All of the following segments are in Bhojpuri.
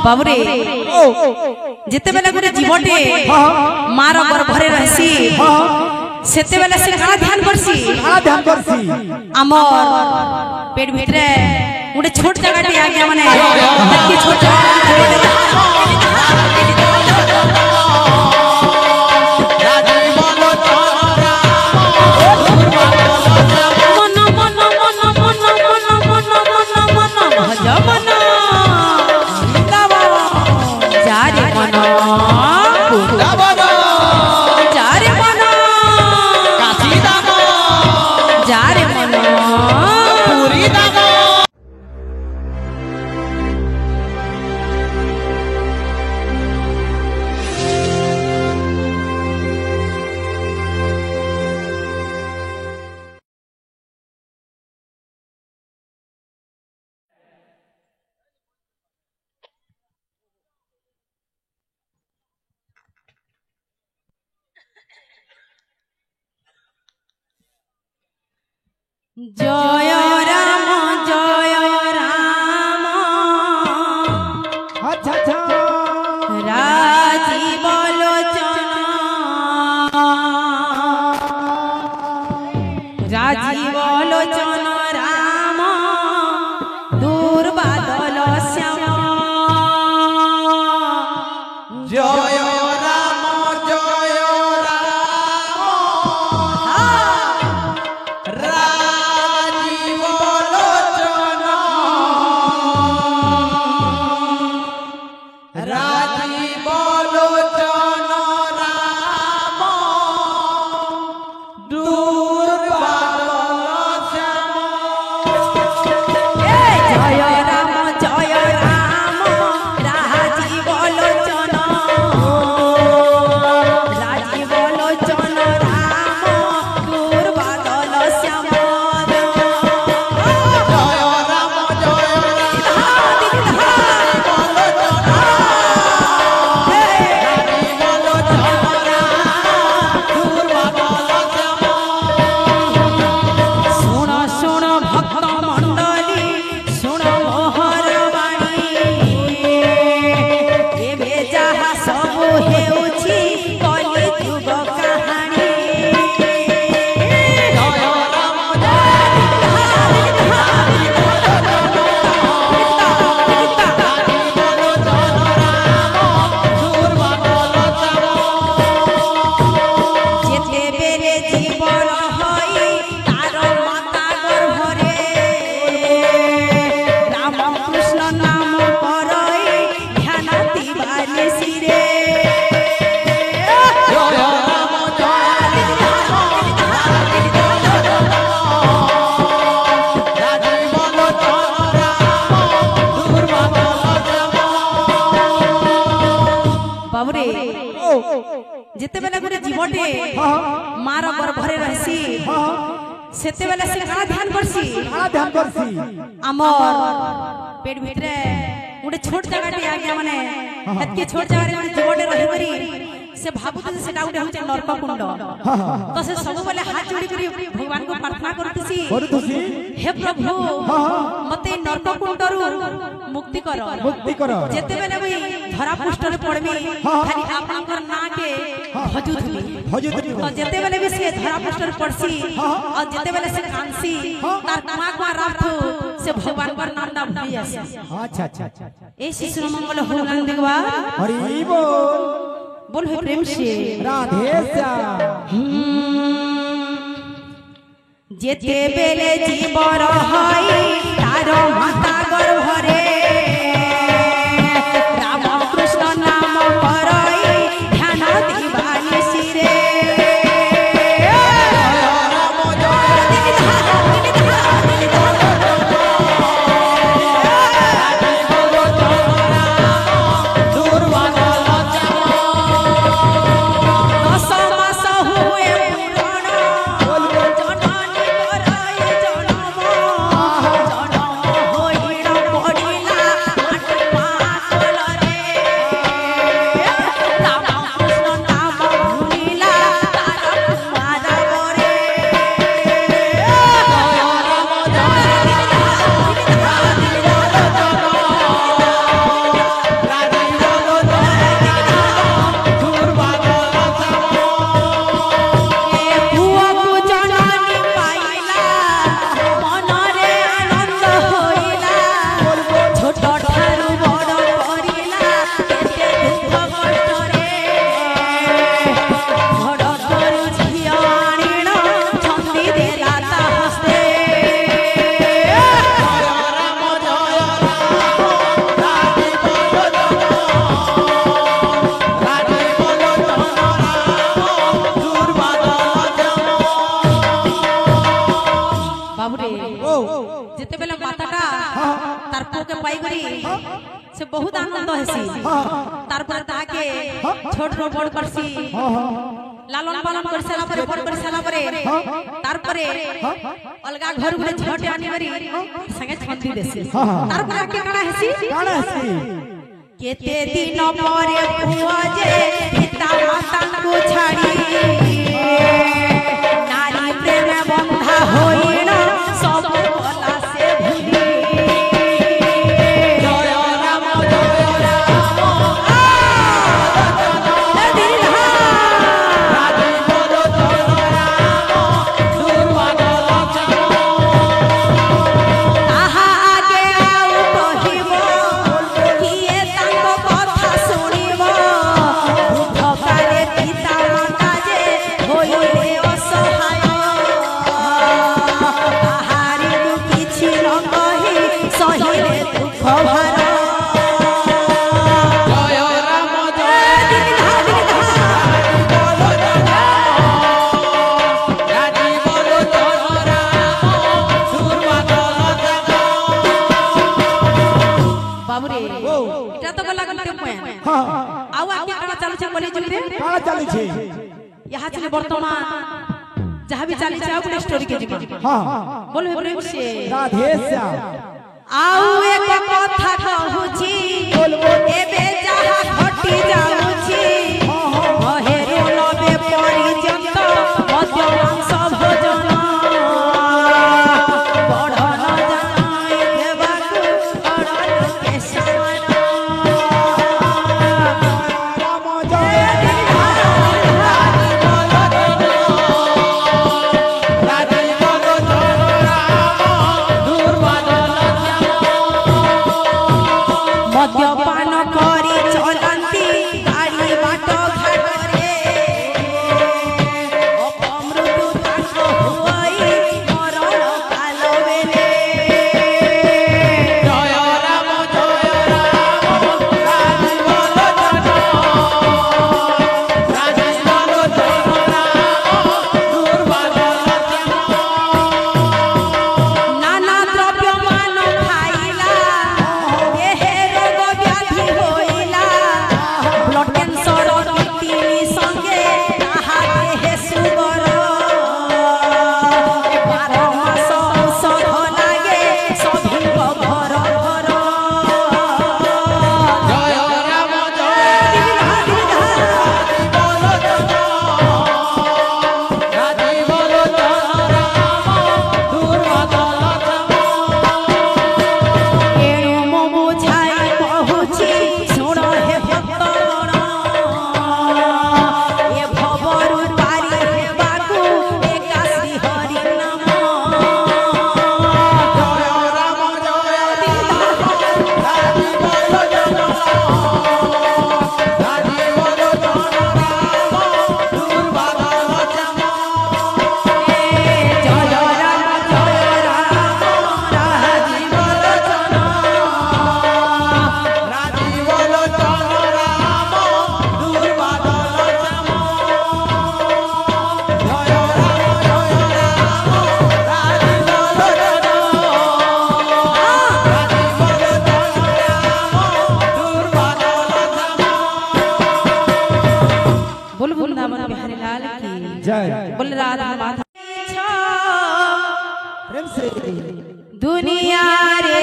बाबुरे जिते बेले गोटे जीवटे मार गर्भरे रहसी सेते बेले से काला ध्यान करसी हमर पेट भितरे गोटे छोट जगहटे आ गया माने के छोट जय राम राजीव लोचन राम दुर्बादल श्याम जय जिते बेले गोटे जीवटे मार गर्भरे रहसी सेते बेले से काला ध्यान करसी हमर पेट भितरे गोटे छोट जगहटे आ गया माने एतके छोट जगह रे जीवटे रहि करी से भाबुत से सेटा गोटे होचे नरक कुंड तो से सब बेले हाथ जोड़ी करी भगवान को प्रार्थना करतसी हे प्रभु मते नरक कुंडरू मुक्ति करो जेते बेले भी धरा पृष्ठ रे पड़बी खाली आपनकर ना के भजुतली तो जेते बेले भी से धरा पृष्ठ रे पड़सी और जेते बेले से कांसी तार कुआ कुआ राथु से भगवान पर नाम ना भूली आसी अच्छा ए शिशु मंगल हो नंदगवा हरि बोल हे प्रेम से राधे श्याम जेते बेले जीवर हई तार माता गर्भरे बहुत आनंद हेसी तार पर ताके छोट रो बड़ करसी लालन पालन कर साला पर बड़ कर साला पर तार पर अलगा घर गुले झटे आनी बरी संगे छंदी देसी तार पर के काना हेसी केते दिन मरे पुआ जे पिता माता को छाड़ी नारी प्रेम बंधा होइल सब भला से भूली जय राम राधे बोलो जय राम दुर्वादल आहा आगे आउ कहिबो किए तांको कथा सुनिबो भकारे पिता माता जे होइले असहाय आहारी किछि न कहि सहिले दुख भर जय राम जय राधे बोलो जय राम दुर्वादल बाबू रे এটা তো গলা গলতে পয়েন আউ আগে কানা চালু ছে বলি জুরে কানা চালু ছে ইহা চলে বর্তমান যাহা भी চালি ছে আউ কোন স্টোরি के जीवन बोलबे प्रेम से राधे श्याम आउ एक कथा कहूची एबे जाहा घटी जाउची अहेरो लबे परिजंत मध्यमांश भोजन बढ़न जानाई देबाकु अड़ल के समान राम जय राधे बोलो जय राम दुर्वादल मद्यपान करी चलंती गाड़ी बाट घाटरे अपमृत्यु घाट हुई मरण काल बेले जय राम राधे बोलो जय राधे बोलो जय राम दुर्वादल नाना द्रव्य मान खाइला एहे रोग व्याधि होइला ब्लड कैंसर किडनी संगे ताहा देहे सुगर 12 मास औषध लागे सभी को घर घर जय राम राधे बोलो जय राम दुर्वादल एणु मो बुझाई बहुची सुण हे भक्तगण ए भवरु पारी हेबाकु एका श्री हरि नाम जय राम राधे बोलो जय राधे बोलो जय राम दुर्वादल जय राम राधे बोलो जय राधे बोलो जय राम दुर्वादल जय राधे बोलो जय राधे बोलो जय दुर्वादल बोल वृंदावन बिहारी लाल की जय बोल राधा माधव प्रेम से दुनिया रे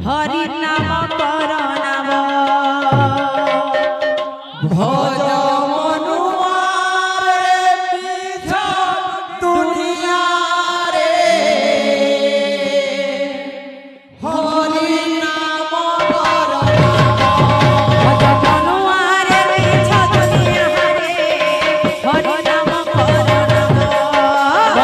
हरि नाम करनाव भज मनुआ रे पीछा दुनिया रे हरि नाम भजनुआरे पीछा दुनिया रे हरि नाम करनाव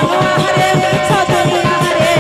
মনোহরে মিছ দুনিয়া রে